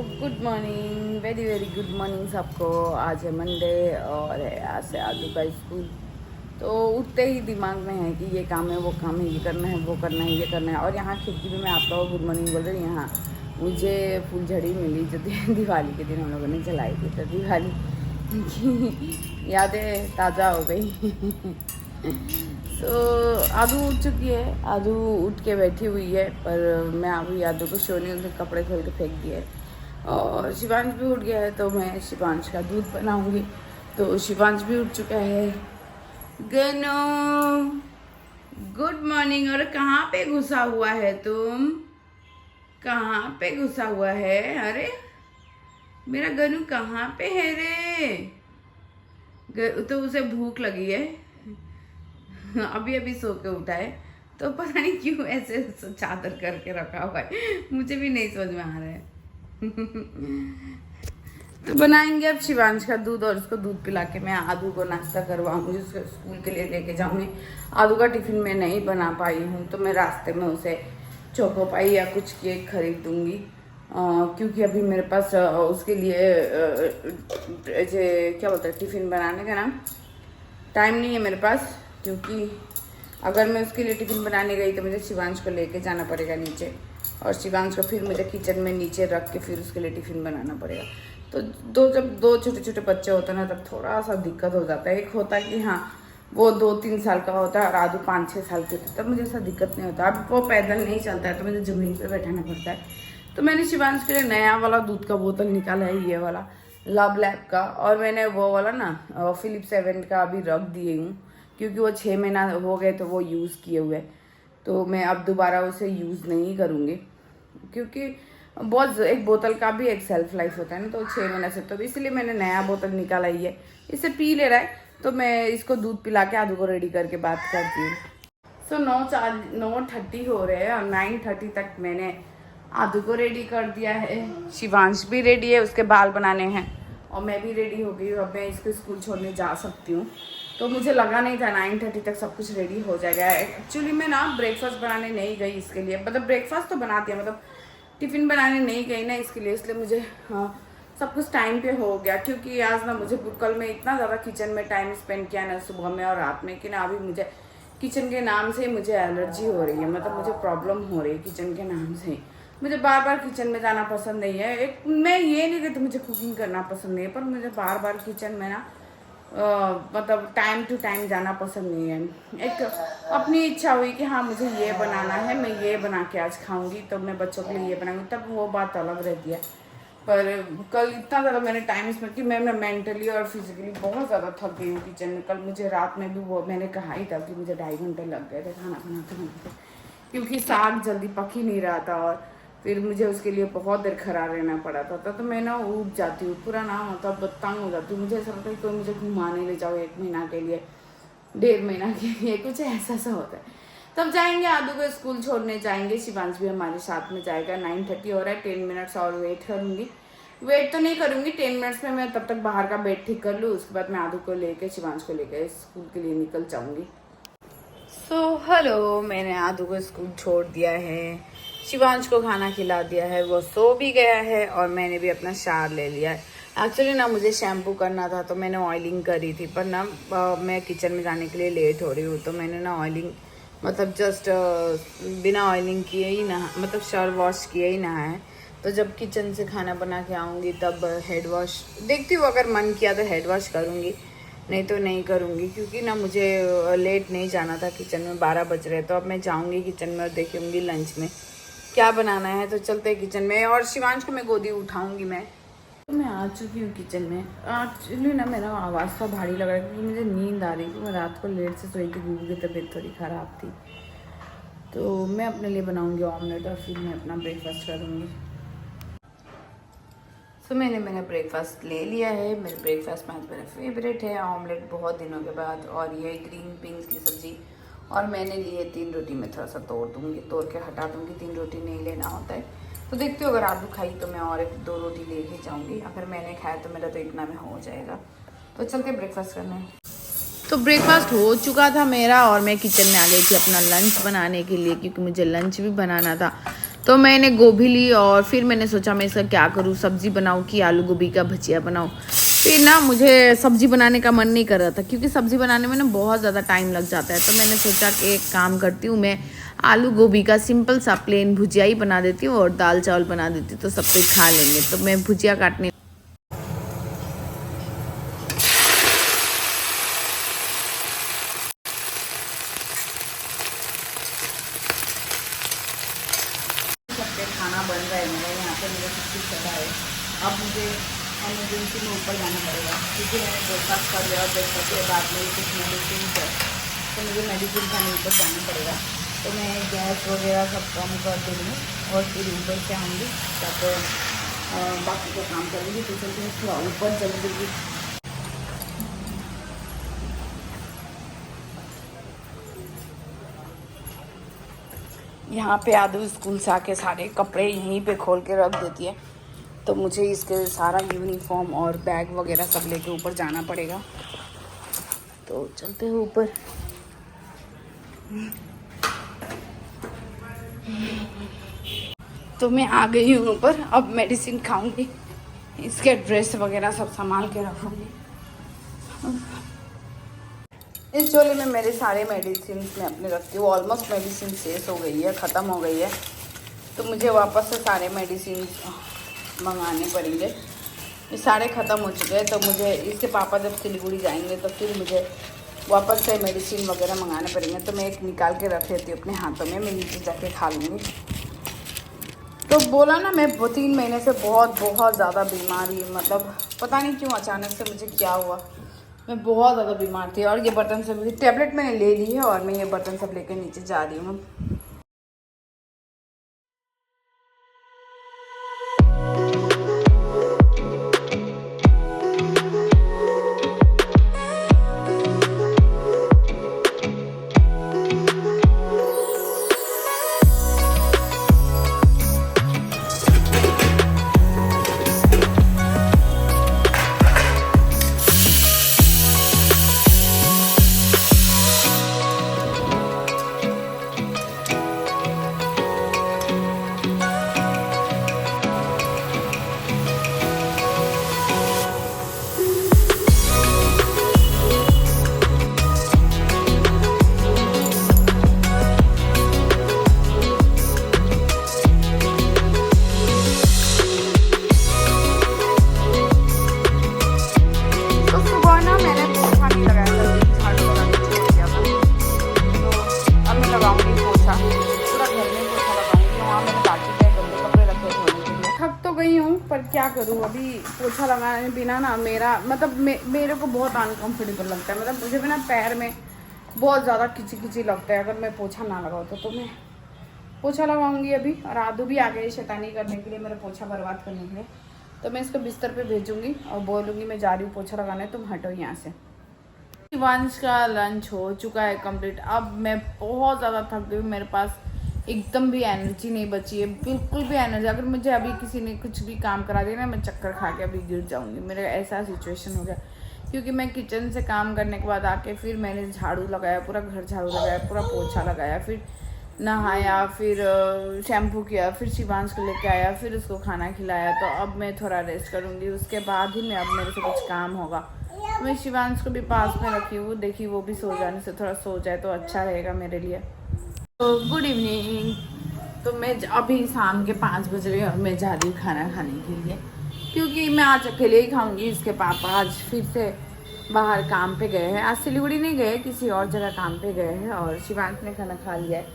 Good morning, very very good morning सबको। आज है मंडे और है आज से आदू का स्कूल। तो उठते ही दिमाग में है कि ये काम है, वो काम है, ये करना है, वो करना है, ये करना है। और यहाँ खिड़की में मैं आप लोगों को गुड मॉर्निंग बोल रही हूँ। यहाँ मुझे फुलझड़ी मिली जो दिवाली के दिन हम लोगों ने जलाई थी, तो दिवाली की यादें ताज़ा हो गई। तो आदू उठ चुकी है, आदू उठ के बैठी हुई है, पर मैं अभी आदू को सोने उसके कपड़े खोल के फेंक दिए। और शिवांश भी उठ गया है, तो मैं शिवांश का दूध बनाऊंगी। तो शिवांश भी उठ चुका है। गनो गुड मॉर्निंग। और कहाँ पे घुसा हुआ है तुम? कहाँ पे घुसा हुआ है? अरे मेरा गनू कहाँ पे है रे? तो उसे भूख लगी है, अभी अभी सो के उठा है, तो पता नहीं क्यों ऐसे चादर करके रखा हुआ है, मुझे भी नहीं समझ में आ रहा है। तो बनाएंगे अब शिवांश का दूध, और उसको दूध पिला के मैं आदू को नाश्ता करवाऊंगी, उसको स्कूल के लिए लेके जाऊंगी। आदू का टिफिन मैं नहीं बना पाई हूँ, तो मैं रास्ते में उसे चोको पाई या कुछ केक खरीद दूंगी, क्योंकि अभी मेरे पास उसके लिए क्या बोलते हैं, टिफिन बनाने का ना टाइम नहीं है मेरे पास। क्योंकि अगर मैं उसके लिए टिफिन बनाने गई तो मुझे शिवांश को लेके जाना पड़ेगा नीचे, और शिवांश को फिर मुझे किचन में नीचे रख के फिर उसके लिए टिफिन बनाना पड़ेगा। तो जब दो छोटे छोटे बच्चे होते हैं ना, तब थोड़ा सा दिक्कत हो जाता है। एक होता है कि हाँ वो 2-3 साल का होता है और आदू 5-6 साल की होती है, तब मुझे ऐसा दिक्कत नहीं होता। अब वो पैदल नहीं चलता है तो मुझे ज़मीन पर बैठाना पड़ता है। तो मैंने शिवांश के लिए नया वाला दूध का बोतल निकाला है, ये वाला लव लैब का, और मैंने वो वाला ना फिलिप 7 का अभी रख दिए हूँ, क्योंकि वो 6 महीना हो गए तो वो यूज़ किए हुए, तो मैं अब दोबारा उसे यूज़ नहीं करूँगी। क्योंकि बहुत एक बोतल का भी एक सेल्फ लाइफ होता है ना, तो 6 महीना से, तो इसलिए मैंने नया बोतल निकाला ही है। इसे पी ले रहा है, तो मैं इसको दूध पिला के आदू को रेडी करके बात करती हूँ। सो 9:30 हो रहे हैं और 9:30 तक मैंने आदू को रेडी कर दिया है। शिवांश भी रेडी है, उसके बाल बनाने हैं, और मैं भी रेडी हो गई हूँ। अब मैं इसको स्कूल छोड़ने जा सकती हूँ। तो मुझे लगा नहीं था 9:30 तक सब कुछ रेडी हो जाएगा। एक्चुअली मैं ना ब्रेकफास्ट बनाने नहीं गई इसके लिए, मतलब ब्रेकफास्ट तो बना दिया, मतलब टिफ़िन बनाने नहीं गई ना इसके लिए, इसलिए मुझे सब कुछ टाइम पे हो गया। क्योंकि आज ना मुझे कल में इतना ज़्यादा किचन में टाइम स्पेंड किया ना, सुबह में और रात में, कि ना अभी मुझे किचन के नाम से मुझे एलर्जी हो रही है, मतलब मुझे प्रॉब्लम हो रही है किचन के नाम से। मुझे बार बार किचन में जाना पसंद नहीं है। एक मैं ये नहीं कहती मुझे कुकिंग करना पसंद नहीं है, पर मुझे बार बार किचन में ना मतलब टाइम टू टाइम जाना पसंद नहीं है। एक अपनी इच्छा हुई कि हाँ मुझे ये बनाना है, मैं ये बना के आज खाऊंगी, तो मैं बच्चों के लिए ये बनाऊंगी, तब वो बात अलग रहती है। पर कल इतना ज़्यादा मैंने टाइम स्पेंड कि मैं मेंटली और फिजिकली बहुत ज़्यादा थक गई हूँ किचन में। कल मुझे रात में भी वो मैंने कहा ही था कि मुझे 2.5 घंटे लग गए थे खाना बनाते, क्योंकि साग जल्दी पक ही नहीं रहा था, और फिर मुझे उसके लिए बहुत देर खड़ा रहना पड़ा था। तो मैं ना उठ जाती हूँ पूरा ना, मतलब तंग हो जाती हूँ। मुझे ऐसा लगता है कोई मुझे घुमाने ले जाओ 1 महीना के लिए, 1.5 महीना के लिए, कुछ ऐसा सा होता है। तब जाएंगे आदू को स्कूल छोड़ने जाएंगे, शिवांश भी हमारे साथ में जाएगा। 9:30 हो रहा है, 10 मिनट्स और वेट करूँगी। वेट तो नहीं करूँगी, 10 मिनट्स में मैं तब तक बाहर का बेड ठीक कर लूँ, उसके बाद मैं आदू को लेके शिवांश को लेकर स्कूल के लिए निकल जाऊँगी। सो हेलो, मैंने आदू को स्कूल छोड़ दिया है, शिवांश को खाना खिला दिया है, वो सो भी गया है, और मैंने भी अपना शावर ले लिया है। एक्चुअली ना मुझे शैम्पू करना था, तो मैंने ऑयलिंग करी थी, पर ना मैं किचन में जाने के लिए लेट हो रही हूँ, तो मैंने ना ऑयलिंग मतलब जस्ट बिना ऑयलिंग किए ही ना, मतलब शावर वॉश किए ही ना है। तो जब किचन से खाना बना के आऊँगी तब हेड वॉश देखती हूँ, अगर मन किया तो हेड वॉश करूँगी, नहीं तो नहीं करूँगी। क्योंकि ना मुझे लेट नहीं जाना था किचन में, 12 बज रहे, तो अब मैं जाऊँगी किचन में और देखूँगी लंच में क्या बनाना है। तो चलते हैं किचन में, और शिवांश को मैं गोदी उठाऊँगी मैं। तो मैं आ चुकी हूँ किचन में। एक्चुअली ना मेरा आवाज़ सा भारी लग रहा है, क्योंकि मुझे नींद आ रही थी, मैं रात को लेट से सोई थी, गुगू की तबीयत थोड़ी ख़राब थी। तो मैं अपने लिए बनाऊँगी ऑमलेट, और फिर मैं अपना ब्रेकफास्ट करूँगी। तो मैंने मेरा ब्रेकफास्ट ले लिया है। मेरे ब्रेकफास्ट में आज मेरा फेवरेट है ऑमलेट, बहुत दिनों के बाद, और ये ग्रीन बीन्स की सब्ज़ी। और मैंने लिए 3 रोटी, मैं थोड़ा सा तोड़ के हटा दूँगी, 3 रोटी नहीं लेना होता है। तो देखती हूँ, अगर आलू खाई तो मैं और 1-2 रोटी लेके जाऊँगी, अगर मैंने खाया तो मेरा तो इतना में हो जाएगा। तो चलते ब्रेकफास्ट करने। तो ब्रेकफास्ट हो चुका था मेरा, और मैं किचन में आ गई थी अपना लंच बनाने के लिए, क्योंकि मुझे लंच भी बनाना था। तो मैंने गोभी ली और फिर मैंने सोचा मैं इसका क्या करूँ, सब्जी बनाऊँ कि आलू गोभी का भजिया बनाऊँ। फिर ना मुझे सब्जी बनाने का मन नहीं कर रहा था क्योंकि सब्जी बनाने में ना बहुत ज़्यादा टाइम लग जाता है। तो मैंने सोचा कि एक काम करती हूँ, मैं आलू गोभी का सिंपल सा प्लेन भुजिया ही बना देती हूँ और दाल चावल बना देती हूँ तो सब कोई खा लेंगे। तो मैं भुजिया काटने खाना बन रहा है मेरा यहाँ पे, मेरा सब कुछ चला है। अब मुझे एमरजेंसी में ऊपर जाना पड़ेगा क्योंकि मैंने ब्रेकफास्ट कर लिया और ब्रेकफास्ट के बाद में कुछ मेडिसिन है तो मुझे मेडिसिन खाने ऊपर जाना पड़ेगा। तो मैं गैस वगैरह सब कम कर दूँगी और फिर ऊपर से आऊँगी ताकि बाकी का काम करूँगी। तो चलते थोड़ा ऊपर चल दूँगी। यहाँ पे आदू स्कूल से आके सारे कपड़े यहीं पे खोल के रख देती है तो मुझे इसके सारा यूनिफॉर्म और बैग वगैरह सब लेके ऊपर जाना पड़ेगा। तो चलते हैं ऊपर। तो मैं आ गई हूँ ऊपर, अब मेडिसिन खाऊंगी, इसके ड्रेस वगैरह सब संभाल के रखूँगी। इस झोले में मेरे सारे मेडिसिन मैं अपने रखती हूँ। ऑलमोस्ट मेडिसिन शेष हो गई है, ख़त्म हो गई है तो मुझे वापस से सारे मेडिसिन मंगाने पड़ेंगे। ये सारे ख़त्म हो चुके हैं तो मुझे इसके पापा जब सिलीगुड़ी जाएंगे तो फिर मुझे वापस से मेडिसिन वगैरह मंगाने पड़ेंगे। तो मैं एक निकाल के रख लेती हूँ अपने हाथों में, मैं नीचे जाके खा लूँगी। तो बोला ना मैं 3 महीने से बहुत ज़्यादा बीमार ही, मतलब पता नहीं क्यों अचानक से मुझे क्या हुआ, मैं बहुत ज़्यादा बीमार थी। और ये बर्तन सब टैबलेट मैंने ले ली है और मैं ये बर्तन सब लेके नीचे जा रही हूँ। पर क्या करूँ, अभी पोछा लगाने बिना ना मेरा मतलब मेरे को बहुत अनकंफर्टेबल लगता है। मतलब मुझे भी ना पैर में बहुत ज़्यादा खिंची लगता है अगर मैं पोछा ना लगाऊँ तो मैं पोछा लगाऊंगी अभी। और आदू भी आ गई शैतानी करने के लिए, मेरा पोछा बर्बाद करने के लिए। तो मैं इसको बिस्तर पे भेजूंगी और बोलूँगी मैं जा रही हूँ पोछा लगाने, तुम हटो यहाँ से। शिवांश का लंच हो चुका है कंप्लीट। अब मैं बहुत ज़्यादा थक गई हूँ, मेरे पास एकदम भी एनर्जी नहीं बची है, बिल्कुल भी एनर्जी। अगर मुझे अभी किसी ने कुछ भी काम करा दिया ना, मैं चक्कर खा के अभी गिर जाऊंगी। मेरा ऐसा सिचुएशन हो गया क्योंकि मैं किचन से काम करने के बाद आके फिर मैंने झाड़ू लगाया, पूरा घर झाड़ू लगाया, पूरा पोछा लगाया, फिर नहाया, फिर शैम्पू किया, फिर शिवांश को लेके आया, फिर उसको खाना खिलाया। तो अब मैं थोड़ा रेस्ट करूँगी, उसके बाद ही मैं अब मेरे से कुछ काम होगा। मैं शिवांश को भी पास में रखी हूँ, देखी वो भी सो जाने से थोड़ा सो जाए तो अच्छा रहेगा मेरे लिए। तो गुड इवनिंग। तो मैं अभी शाम के 5 बज रहे और मैं जा रही हूँ खाना खाने के लिए क्योंकि मैं आज अकेले ही खाऊंगी। इसके पापा आज फिर से बाहर काम पे गए हैं, आज सिलीगुड़ी नहीं गए, किसी और जगह काम पे गए हैं। और शिवांश ने खाना खा लिया है,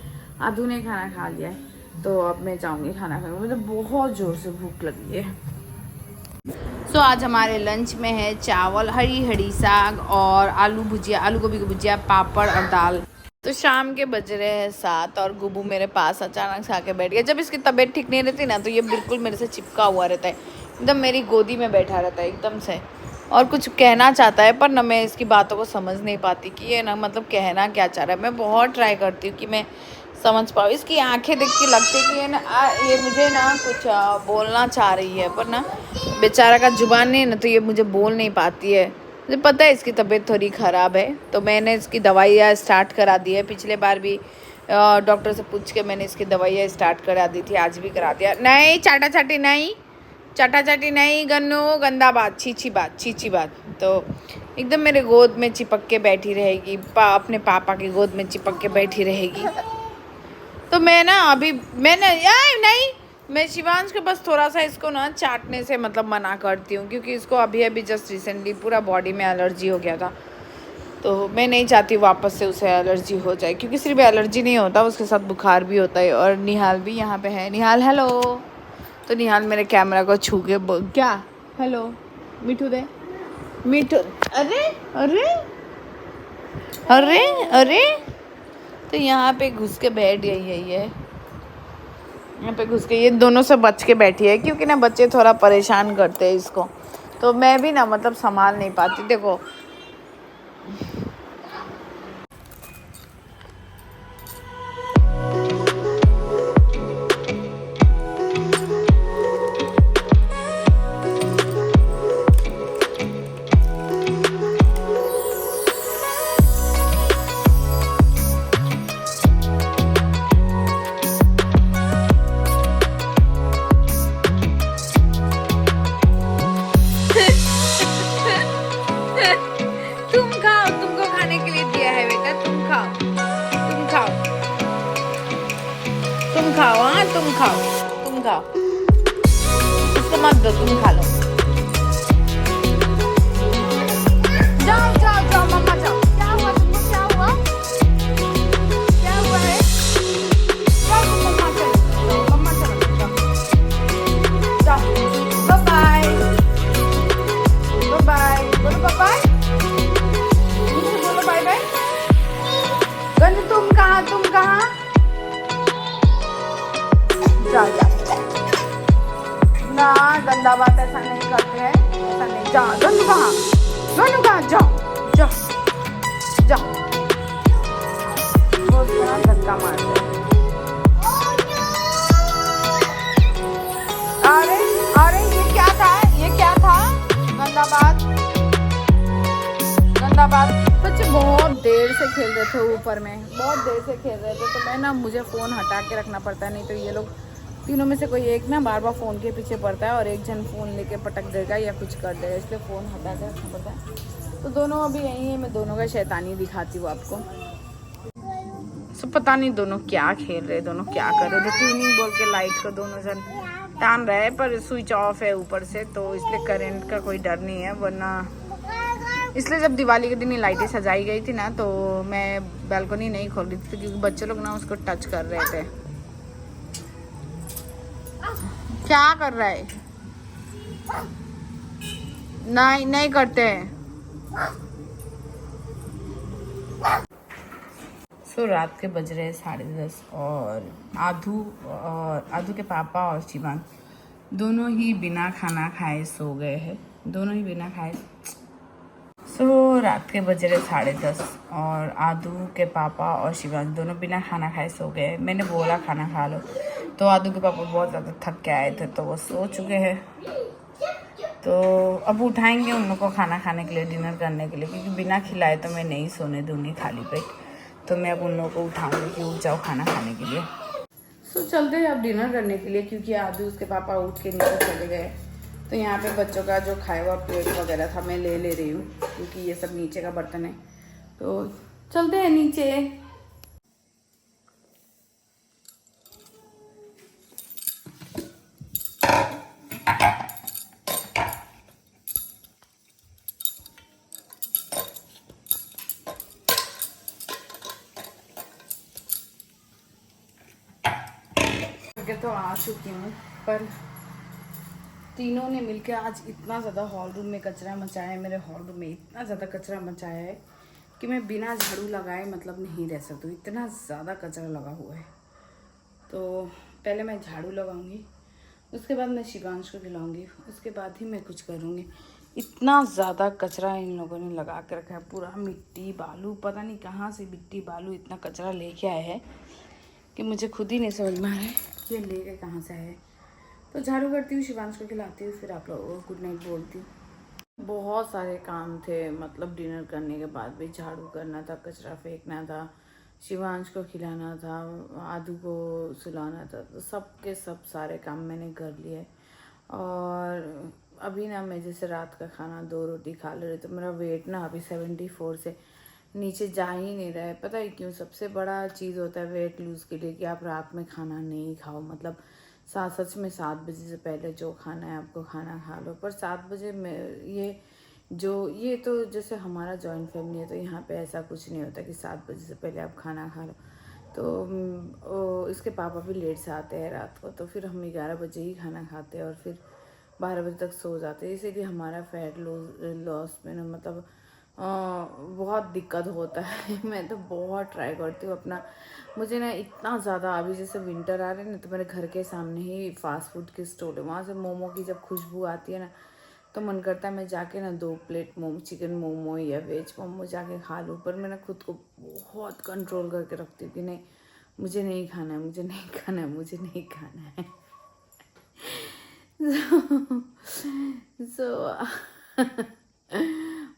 आदू ने खाना खा लिया है। तो अब मैं जाऊँगी खाना खाने, मुझे बहुत ज़ोर से भूख लगी है। सो आज हमारे लंच में है चावल, हरी साग और आलू भुजिया, आलू गोभी की भुजिया, पापड़ और दाल। तो शाम के बज रहे हैं 7 और गुब्बू मेरे पास अचानक से आके बैठ गया। जब इसकी तबीयत ठीक नहीं रहती ना तो ये बिल्कुल मेरे से चिपका हुआ रहता है, एकदम मेरी गोदी में बैठा रहता है एकदम से, और कुछ कहना चाहता है पर ना मैं इसकी बातों को समझ नहीं पाती कि ये ना मतलब कहना क्या चाह रहा है। मैं बहुत ट्राई करती हूँ कि मैं समझ पाऊँ। इसकी आंखें देख के लगती है कि ये मुझे ना कुछ बोलना चाह रही है, पर ना बेचारा का जुबान नहीं है ना तो ये मुझे बोल नहीं पाती है। मुझे पता है इसकी तबीयत थोड़ी ख़राब है तो मैंने इसकी दवाइयाँ स्टार्ट करा दी है। पिछले बार भी डॉक्टर से पूछ के मैंने इसकी दवाइयाँ स्टार्ट करा दी थी, आज भी करा दिया। नहीं चाटा चाटी नहीं, चाटा चाटी नहीं गन्नू, गंदा बात, छीछी बात, छीछी बात। तो एकदम मेरे गोद में चिपक के बैठी रहेगी, अपने पापा की गोद में चिपक के बैठी रहेगी। तो मैं ना अभी मैंने नहीं, मैं शिवांश के बस थोड़ा सा इसको ना चाटने से मतलब मना करती हूँ, क्योंकि इसको अभी अभी जस्ट रिसेंटली पूरा बॉडी में एलर्जी हो गया था। तो मैं नहीं चाहती वापस से उसे एलर्जी हो जाए, क्योंकि सिर्फ एलर्जी नहीं होता, उसके साथ बुखार भी होता है। और निहाल भी यहाँ पे है। निहाल हेलो। तो निहाल मेरे कैमरा को छू के क्या हेलो मिठू दे, मिठू, अरे अरे अरे अरे। तो यहाँ पे घुस के बैठ गई है ये, यहाँ पे घुस के ये दोनों से बच के बैठी है, क्योंकि ना बच्चे थोड़ा परेशान करते हैं इसको। तो मैं भी ना मतलब संभाल नहीं पाती। देखो तुम खाओ, तुमको खाने के लिए दिया है बेटा, तुम खाओ, तुम खाओ, तुम खाओ, हाँ तुम खाओ, तुम खाओ, उसको मत दो, तुम खा लो। जाओ जाओ जाओ मम्मा जाओ। क्या हुआ तुमको, क्या हुआ, क्या हुआ है? जाओ तुम मम्मा चलो, मम्मा चलो, जाओ, बाय बाय, बाय बाय, बोलो बाय बाय, बोलो बाय बाय। गंद तुम कहाँ, तुम कहाँ? जा जा ना, गंदा बात ऐसा नहीं करते हैं, ऐसा नहीं। जा गंदू कहाँ, गंदू कहाँ, जाओ जाओ जाओ। बहुत बड़ा धक्का मारते हैं। अरे अरे ये क्या था, ये क्या था, गंदा बात, गंदा बात। बच्चे बहुत देर से खेल रहे थे ऊपर में, बहुत देर से खेल रहे थे। तो मैं ना, मुझे फ़ोन हटा के रखना पड़ता है, नहीं तो ये लोग तीनों में से कोई एक ना बार बार फ़ोन के पीछे पड़ता है, और एक जन फ़ोन लेके पटक देगा या कुछ कर देगा, इसलिए फ़ोन हटा के रखना पड़ता है। तो दोनों अभी यहीं है, मैं दोनों का शैतानी दिखाती हूँ आपको। सब पता नहीं दोनों क्या खेल रहे, दोनों क्या कर रहे थे। ट्यूनिंग बोल के लाइट को दोनों जन टान रहे हैं, पर स्विच ऑफ है ऊपर से, तो इसलिए करंट का कोई डर नहीं है। वरना इसलिए जब दिवाली के दिन ही लाइटें सजाई गई थी ना, तो मैं बालकनी नहीं खोल रही थी, क्योंकि बच्चे लोग ना उसको टच कर रहे थे। क्या कर रहा है? नहीं नहीं करते हैं। सो रात के बज रहे हैं 10:30, और आधू के पापा और शिवांग दोनों ही बिना खाना खाए सो गए हैं, दोनों ही बिना खाए। सो रात के बज रहे 10:30, और आदू के पापा और शिवांग दोनों बिना खाना खाए सो गए। मैंने बोला खाना खा लो, तो आदू के पापा बहुत ज़्यादा थक के आए थे, तो वो सो चुके हैं। तो अब उठाएंगे उन लोग को खाना खाने के लिए, डिनर करने के लिए, क्योंकि बिना खिलाए तो मैं नहीं सोने दूँगी खाली पेट। तो मैं अब उन लोगों को उठाऊँगी कि उठ जाओ खाना खाने के लिए। सो चलते हैं अब डिनर करने के लिए, क्योंकि आदू उसके पापा उठ के नीचे चले गए। तो यहाँ पे बच्चों का जो खाया हुआ प्लेट वगैरह था मैं ले रही हूँ, क्योंकि ये सब नीचे का बर्तन है। तो चलते हैं नीचे। तो आ चुकी हूँ, पर तीनों ने मिलकर आज इतना ज़्यादा हॉल रूम में कचरा मचाया है, मेरे हॉल रूम में इतना ज़्यादा कचरा मचाया है कि मैं बिना झाड़ू लगाए मतलब नहीं रह सकती, इतना ज़्यादा कचरा लगा हुआ है। तो पहले मैं झाड़ू लगाऊंगी, उसके बाद मैं शिवांश को खिलाऊंगी, उसके बाद ही मैं कुछ करूँगी। इतना ज़्यादा कचरा इन लोगों ने लगा के रखा है, पूरा मिट्टी बालू, पता नहीं कहाँ से मिट्टी बालू इतना कचरा लेके आए हैं कि मुझे खुद ही नहीं समझ में आ रहा है ये लेके कहाँ से आए। तो झाड़ू करती हूँ, शिवांश को खिलाती हूँ, फिर आप लोगों को गुड नाइट बोलती हूँ। बहुत सारे काम थे, मतलब डिनर करने के बाद भी झाड़ू करना था, कचरा फेंकना था, शिवांश को खिलाना था, आदू को सुलाना था, तो सब के सब सारे काम मैंने कर लिए। और अभी ना मैं जैसे रात का खाना 2 रोटी खा ले रही, तो मेरा वेट ना अभी 74 से नीचे जा ही नहीं रहा है। पता है क्यों? सबसे बड़ा चीज़ होता है वेट लूज़ के लिए कि आप रात में खाना नहीं खाओ। मतलब सच में 7 बजे से पहले जो खाना है आपको खाना खा लो। पर 7 बजे में ये तो जैसे हमारा जॉइंट फैमिली है, तो यहाँ पे ऐसा कुछ नहीं होता कि 7 बजे से पहले आप खाना खा लो। तो इसके पापा भी लेट से आते हैं रात को, तो फिर हम 11 बजे ही खाना खाते हैं और फिर 12 बजे तक सो जाते हैं। इसीलिए हमारा फैट लॉस में ना मतलब बहुत दिक्कत होता है। मैं तो बहुत ट्राई करती हूँ अपना। मुझे ना इतना ज़्यादा, अभी जैसे विंटर आ रहे हैं ना, तो मेरे घर के सामने ही फास्ट फूड की स्टोर है। वहाँ से मोमो की जब खुशबू आती है ना, तो मन करता है मैं जाके ना 2 प्लेट चिकन मोमो या वेज मोमो जाके खा लूँ। पर मैं ना खुद को बहुत कंट्रोल करके रखती हूँ कि नहीं, मुझे नहीं खाना है, मुझे नहीं खाना है, मुझे नहीं खाना है।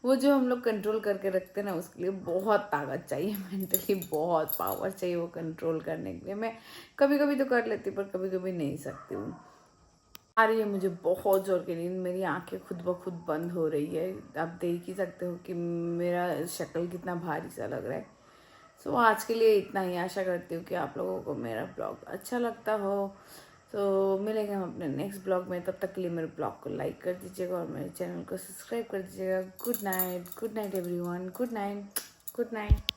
वो जो हम लोग कंट्रोल करके रखते हैं ना, उसके लिए बहुत ताकत चाहिए, मेंटली बहुत पावर चाहिए वो कंट्रोल करने के लिए। मैं कभी कभी तो कर लेती हूँ, पर कभी कभी नहीं सकती हूँ। आ रही है मुझे बहुत जोर की नींद, मेरी आंखें खुद ब खुद बंद हो रही है। आप देख ही सकते हो कि मेरा शक्ल कितना भारी सा लग रहा है। सो आज के लिए इतना ही। आशा करती हूँ कि आप लोगों को मेरा ब्लॉग अच्छा लगता हो। तो मिलेंगे हम अपने नेक्स्ट ब्लॉग में। तब तक के लिए मेरे ब्लॉग को लाइक कर दीजिएगा और मेरे चैनल को सब्सक्राइब कर दीजिएगा। Good night everyone. Good night.